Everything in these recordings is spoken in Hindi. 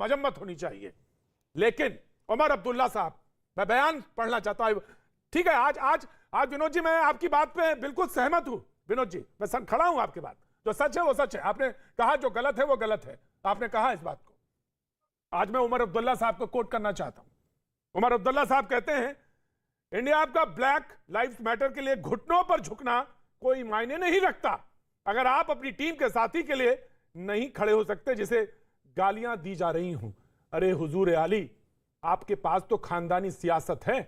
मजम्मत होनी चाहिए। लेकिन उमर अब्दुल्ला साहब, मैं बयान पढ़ना चाहता हूं। ठीक है, आज विनोद जी मैं आपकी बात पे बिल्कुल सहमत हूं। विनोद जी मैं खड़ा हूं आपके बात, जो सच है वो सच है। आपने कहा जो गलत है वो गलत है, आपने कहा इस बात को। आज मैं उमर अब्दुल्ला साहब को कोट करना चाहता हूं। उमर अब्दुल्ला साहब कहते हैं, इंडिया का ब्लैक लाइव्स मैटर के लिए घुटनों पर झुकना कोई मायने नहीं रखता अगर आप अपनी टीम के साथी के लिए नहीं खड़े हो सकते जिसे गालियां दी जा रही हूं। अरे हुजूर आली, आपके पास तो खानदानी सियासत है,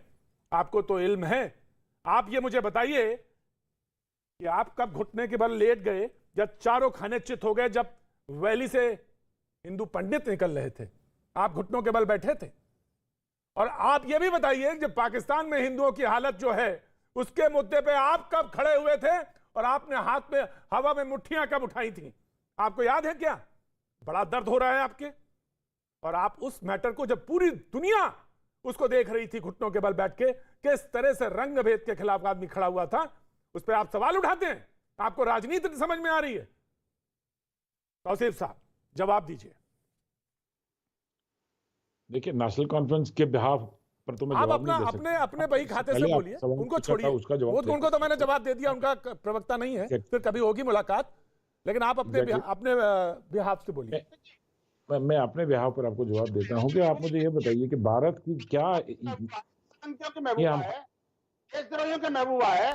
आपको तो इल्म है। आप ये मुझे बताइए कि आप कब घुटने के बल लेट गए जब चारों खाने चित हो गए, जब वैली से हिंदू पंडित निकल रहे थे, आप घुटनों के बल बैठे थे। और आप ये भी बताइए जब पाकिस्तान में हिंदुओं की हालत जो है उसके मुद्दे पे आप कब खड़े हुए थे और आपने हाथ में हवा में मुट्ठियां कब उठाई थी, आपको याद है क्या? बड़ा दर्द हो रहा है आपके। और आप उस मैटर को जब पूरी दुनिया उसको देख रही थी घुटनों के बल बैठ के, किस तरह से रंग भेद के खिलाफ आदमी खड़ा हुआ था, उस पर आप सवाल उठाते हैं। आपको राजनीति समझ में आ रही है? तौसीफ साहब जवाब दीजिए। देखिए, नेशनल कॉन्फ्रेंस के बिहाफ पर तो मैं आप जवाब नहीं दे अपने सकता। अपने बही खाते से बोलिए, उनको छोड़िए, उनको तो मैंने जवाब दे दिया, उनका प्रवक्ता नहीं है, फिर कभी होगी मुलाकात। लेकिन आप अपने बिहाफ से बोलिए। मैं अपने बिहाफ पर आपको जवाब देता हूं कि आप मुझे ये बताइए कि भारत की क्या महबूबा है, देशद्रोहियों के महबूबा है,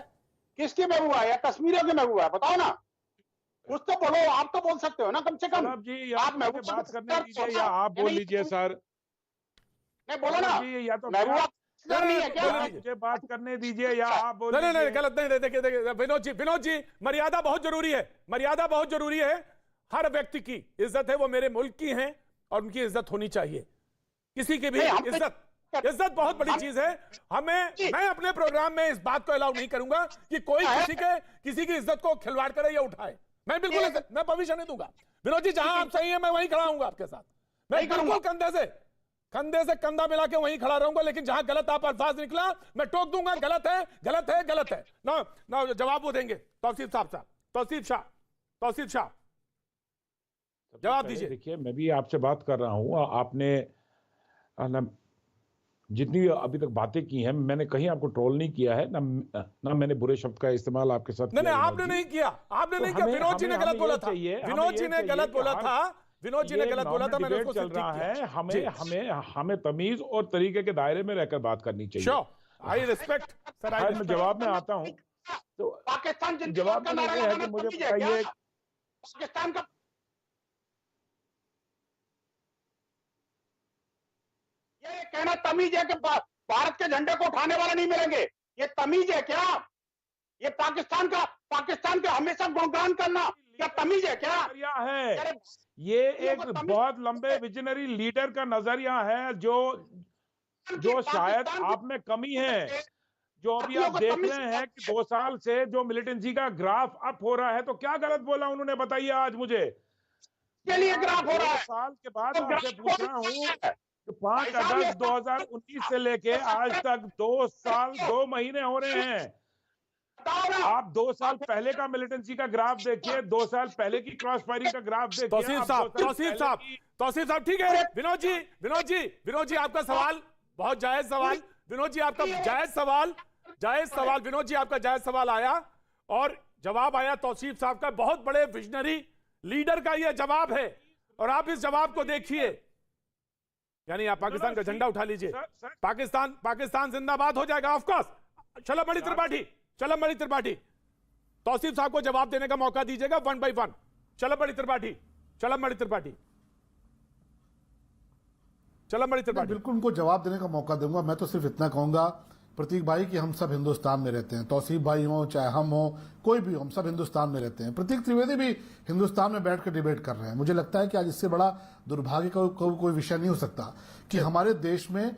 किसकी महबूबा है? कश्मीरियों के महबूबा है, बताओ ना। कुछ तो बोलो, आप तो बोल सकते हो ना कम से कम। जी आप महबूबा बात करने दीजिए या आप बोल लीजिए सर। नहीं बोलो ना जी, या तो महबूबा नहीं है क्या? मुझे बात करने दीजिए या आप बोल नहीं लीजिए। गलत नहीं। देखिए विनोद जी मर्यादा बहुत जरूरी है, मर्यादा बहुत जरूरी है। हर व्यक्ति की इज्जत है, वो मेरे मुल्क की हैं और उनकी इज्जत होनी चाहिए। किसी की भी इज्जत बहुत बड़ी चीज है। मैं अपने प्रोग्राम में इस बात को अलाउ नहीं करूंगा कि कोई किसी की इज्जत को खिलवाड़ करे या उठाए। मैं बिल्कुल मैं परमिशन नहीं दूंगा। विनोद जी जहां आप सही है मैं वहीं खड़ा हूंगा आपके साथ। मैं बिल्कुल कंधे से कंधा मिला के वहीं खड़ा रहूंगा। लेकिन जहां गलत आप अल्फाज निकला मैं टोक दूंगा, गलत है गलत है गलत है। ना जवाब वो देंगे। तौसीफ शाह जवाब दीजिए। देखिए, मैं भी आपसे बात कर रहा हूं। आपने जितनी अभी तक बातें की हैं, मैंने कहीं आपको ट्रोल नहीं किया है, ना मैंने बुरे शब्द का इस्तेमाल आपके साथ नहीं आपने नहीं किया। विनोद जी ने गलत बोला था। विनोद जी ने गलत बोला था। मैंने उसको चल रहा है। हमें तमीज और तरीके के दायरे में रहकर बात करनी चाहिए। I respect sir. मैं जवाब में आता हूं तो पाकिस्तान जवाब में ये है कि मुझे बताइए, पाकिस्तान का ये कहना तमीज है कि भारत के झंडे को उठाने वाले नहीं मिलेंगे, ये तमीज है क्या? ये पाकिस्तान का हमेशा गुणगान करना क्या तमीज है क्या? है ये एक बहुत लंबे विजनरी लीडर का नजरिया है जो शायद आप में कमी है। जो अभी आप देख रहे हैं कि 2 साल से जो मिलिटेंसी का ग्राफ अप हो रहा है, तो क्या गलत बोला उन्होंने, बताइए आज मुझे। के लिए ग्राफ हो रहा है। 2 साल के बाद आपसे पूछ रहा हूं कि 5 अगस्त 2019 से लेके आज तक 2 साल 2 महीने हो रहे हैं। आप 2 साल पहले का मिलिटेंसी का ग्राफ देखिए, 2 साल पहले की क्रॉस फायरिंग का ग्राफ देखिए। तौसीफ साहब ठीक है। विनोद जी आपका सवाल बहुत जायज सवाल। विनोद जी आपका जायज सवाल विनोद जी आपका जायज सवाल आया और जवाब आया तौसीफ साहब का। बहुत बड़े विजनरी लीडर का यह जवाब है और आप इस जवाब को देखिए। यानी आप पाकिस्तान का झंडा उठा लीजिए। पाकिस्तान जिंदाबाद हो जाएगा ऑफ कोर्स। चलम बड़ी त्रिपाठी तौसीफ साहब को जवाब देने का मौका दीजिएगा 1 by 1। चलम बड़ी त्रिपाठी बिल्कुल उनको जवाब देने का मौका दूंगा। मैं तो सिर्फ इतना कहूंगा प्रतीक भाई कि हम सब हिंदुस्तान में रहते हैं। तौसीफ भाई हो चाहे हम हो कोई भी हो, हम सब हिंदुस्तान में रहते हैं। प्रतीक त्रिवेदी भी हिंदुस्तान में बैठ कर डिबेट कर रहे हैं। मुझे लगता है कि आज इससे बड़ा दुर्भाग्य का कोई विषय नहीं हो सकता कि हमारे देश में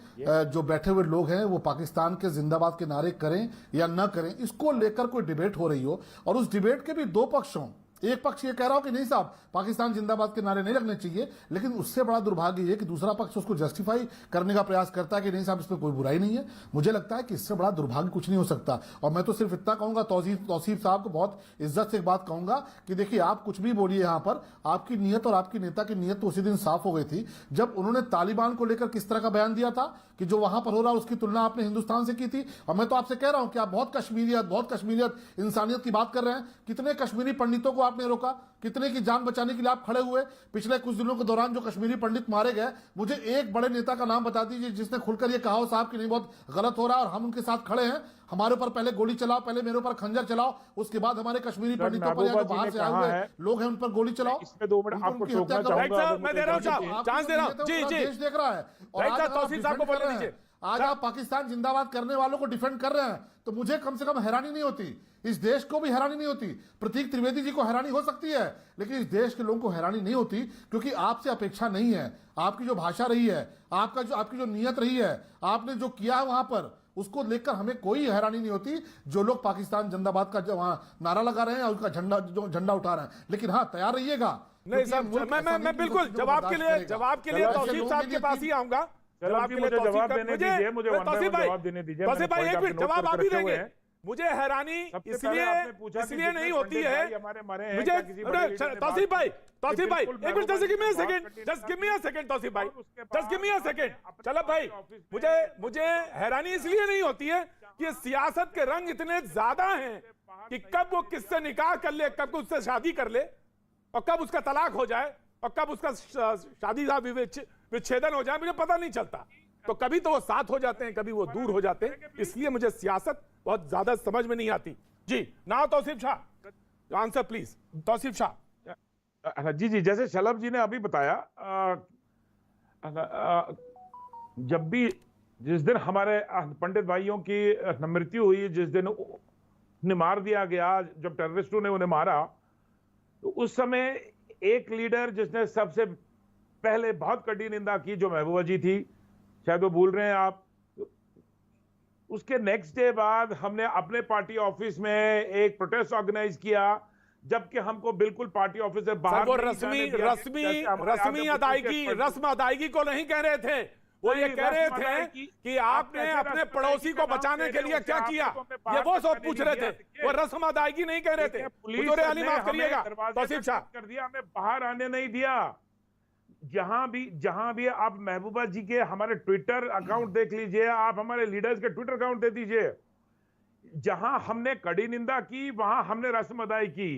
जो बैठे हुए लोग हैं वो पाकिस्तान के जिंदाबाद के नारे करें या न करें, इसको लेकर कोई डिबेट हो रही हो और उस डिबेट के भी 2 पक्ष हों। एक पक्ष ये कह रहा हो कि नहीं साहब पाकिस्तान जिंदाबाद के नारे नहीं लगने चाहिए, लेकिन उससे बड़ा दुर्भाग्य ये कि दूसरा पक्ष उसको जस्टिफाई करने का प्रयास करता है कि नहीं साहब इसमें कोई बुराई नहीं है। मुझे लगता है कि इससे बड़ा दुर्भाग्य कुछ नहीं हो सकता। और मैं तो सिर्फ इतना कहूंगा, तौसीफ साहब को बहुत इज्जत से एक बात कहूंगा कि देखिए आप कुछ भी बोलिए, यहां पर आपकी नीयत और आपकी नेता की नीयत तो उसी दिन साफ हो गई थी जब उन्होंने तालिबान को लेकर किस तरह का बयान दिया था कि जो वहां पर हो रहा है उसकी तुलना आपने हिंदुस्तान से की थी। और मैं तो आपसे कह रहा हूं कि आप बहुत कश्मीरियत इंसानियत की बात कर रहे हैं। कितने कश्मीरी पंडितों को आपने रोका, कितने की जान बचाने के लिए आप खड़े हुए। पिछले कुछ दिनों के दौरान जो कश्मीरी पंडित मारे गए, मुझे एक बड़े नेता का नाम बता दीजिए जिसने खुलकर ये कहा हो साहब कि नहीं बहुत गलत हो रहा है और हम उनके साथ खड़े हैं, हमारे ऊपर पहले गोली चलाओ, पहले मेरे ऊपर खंजर चलाओ, उसके बाद हमारे कश्मीरी पंडितों पर या जो बाहर से आए हुए लोग हैं उन पर गोली चलाओ। इसमें 2 मिनट आपको रोकना चाहूंगा। मैं दे रहा हूं चांस दे रहा हूं। जी जी देश देख रहा है और आज आप तौसीफ साहब को डिफेंड कर बोलने रहे हैं। दीजिए। आज आप पाकिस्तान जिंदाबाद करने वालों को डिफेंड कर रहे हैं तो मुझे कम से कम हैरानी नहीं होती, इस देश को भी हैरानी नहीं होती। प्रतीक त्रिवेदी जी को हैरानी हो सकती है लेकिन इस देश के लोगों को हैरानी नहीं होती, क्योंकि आपसे अपेक्षा नहीं है। आपकी जो भाषा रही है, आपकी जो नीयत रही है, आपने जो किया है वहां पर, उसको लेकर हमें कोई हैरानी नहीं होती। जो लोग पाकिस्तान जिंदाबाद का वहां नारा लगा रहे हैं, उसका झंडा उठा रहे हैं, लेकिन हाँ तैयार रहिएगा। नहीं साहब, मैं बिल्कुल जवाब के लिए तौसीफ साहब के पास ही आऊंगा। जवाब देने दीजिए, मुझे तौसीफ जवाब देने दीजिए। भाई एक मिनट जवाब आप ही देंगे। हैं। मुझे हैरानी सबसे पहले आपने पूछा कि इसलिए नहीं जितने होती पंडित है भाई हमारे मरे हैं, मुझे। क्या किसी बड़े लीडर ने तौसीफ भाई बात की? एक मिनट, बिल्कुल just give me a second, Mahbooba just give me a second Tausif भाई, और उसके जस्ट गिव मी अ बाद सेकंड। अपने चलो भाई, ऑफिस में मुझे हैरानी इसलिए नहीं होती है कि सियासत के रंग इतने ज्यादा हैं कि कब वो किससे निकाह कर ले, कब उससे शादी कर ले, और कब उसका तलाक हो जाए, और कब उसका शादी विच्छेदन हो जाए, मुझे पता नहीं चलता। तो कभी तो वो साथ हो जाते हैं, कभी वो दूर हो जाते हैं, इसलिए मुझे सियासत बहुत ज्यादा समझ में नहीं आती। जी now Tauseef Shah, answer please. Tauseef Shah. जी जी, जैसे शलभ जी ने अभी बताया, जब भी जिस दिन हमारे पंडित भाइयों की मृत्यु हुई, जिस दिन उन्हें मार दिया गया, जब टेररिस्टों ने उन्हें मारा, तो उस समय एक लीडर जिसने सबसे पहले बहुत कड़ी निंदा की, जो महबूबा जी थी, शायद वो भूल रहे हैं आप। उसके नेक्स्ट डे बाद हमने अपने पार्टी ऑफिस में एक प्रोटेस्ट ऑर्गेनाइज किया, जबकि हमको बिल्कुल पार्टी ऑफिस से बाहर वो नहीं जाने दिया गया। जैसे हमारे आगे रस्म अदायगी को नहीं कह रहे थे, वो ये कह रहे थे कि आपने अपने पड़ोसी को बचाने के लिए क्या किया, ये वो सब पूछ रहे थे, वो रस्म अदायगी नहीं कह रहे थे। पुलिस हुजूर आली ने माफ करिएगा हमें तौसीफ शाह। कर दिया, हमें बाहर आने नहीं दिया। जहां भी आप महबूबा जी के हमारे ट्विटर अकाउंट देख लीजिए, आप हमारे लीडर्स के ट्विटर अकाउंट दे दीजिए। जहां हमने कड़ी निंदा की, वहां हमने रस्म अदाई की।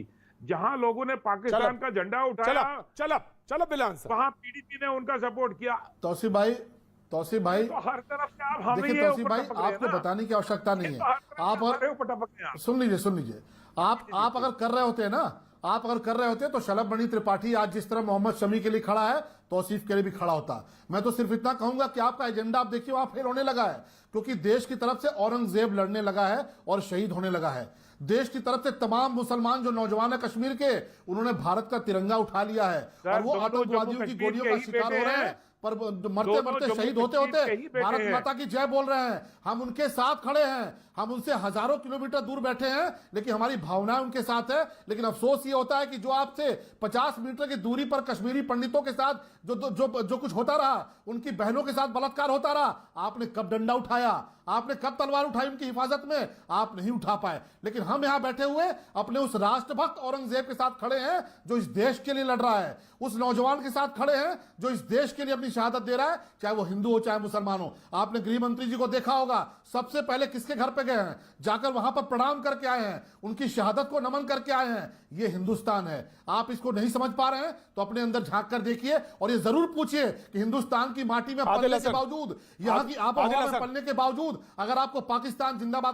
जहां लोगों ने पाकिस्तान का झंडा उठाया, चलो बिलान साहब, वहां पीडीपी ने उनका सपोर्ट किया। तौसीफ भाई तो हर तरफ से आप हमें देखिए ये तौसीफ ऊपर भाई, टपक रहे हैं आपको ना। बताने की आवश्यकता नहीं है। आप हमारे ऊपर टपक रहे हैं। सुन लीजिए, आप अगर कर रहे होते हैं ना, आप अगर कर रहे होते तो शलभ मणि त्रिपाठी आज जिस तरह मोहम्मद शमी के लिए खड़ा है, तौसीफ के लिए भी खड़ा होता। मैं तो सिर्फ इतना कहूंगा कि आपका एजेंडा आप देखिए वहां फेल होने लगा है, क्योंकि देश की तरफ से औरंगजेब लड़ने लगा है और शहीद होने लगा है। देश की तरफ से तमाम मुसलमान जो नौजवान है कश्मीर के, उन्होंने भारत का तिरंगा उठा लिया है और वो आतंकवादियों की गोलियों का शिकार हो रहे हैं, पर मरते मरते शहीद होते होते भारत माता की जय बोल रहे हैं। हम उनके साथ खड़े हैं, हम उनसे हजारों किलोमीटर दूर बैठे हैं, लेकिन हमारी भावनाएं उनके साथ है। लेकिन अफसोस ये होता है कि जो आपसे 50 मीटर की दूरी पर कश्मीरी पंडितों के साथ जो कुछ होता रहा, उनकी बहनों के साथ बलात्कार होता रहा, आपने कब डंडा उठाया, आपने कब तलवार उठाई उनकी हिफाजत में? आप नहीं उठा पाए। लेकिन हम यहां बैठे हुए अपने उस राष्ट्रभक्त औरंगजेब के साथ खड़े हैं जो इस देश के लिए लड़ रहा है, उस नौजवान के साथ खड़े हैं जो इस देश के लिए अपनी शहादत दे रहा है, चाहे वो हिंदू हो चाहे मुसलमान हो। आपने गृह मंत्री जी को देखा होगा, सबसे पहले किसके घर पे गए हैं? जाकर वहां पर प्रणाम करके आए हैं, उनकी शहादत को नमन करके आए हैं। ये हिंदुस्तान है। आप इसको नहीं समझ पा रहे हैं तो अपने अंदर झांक कर देखिए और ये जरूर पूछिए कि हिंदुस्तान की माटी में पलने के बावजूद, यहां की आबोहवा में पलने के बावजूद, अगर आपको पाकिस्तान जिंदाबाद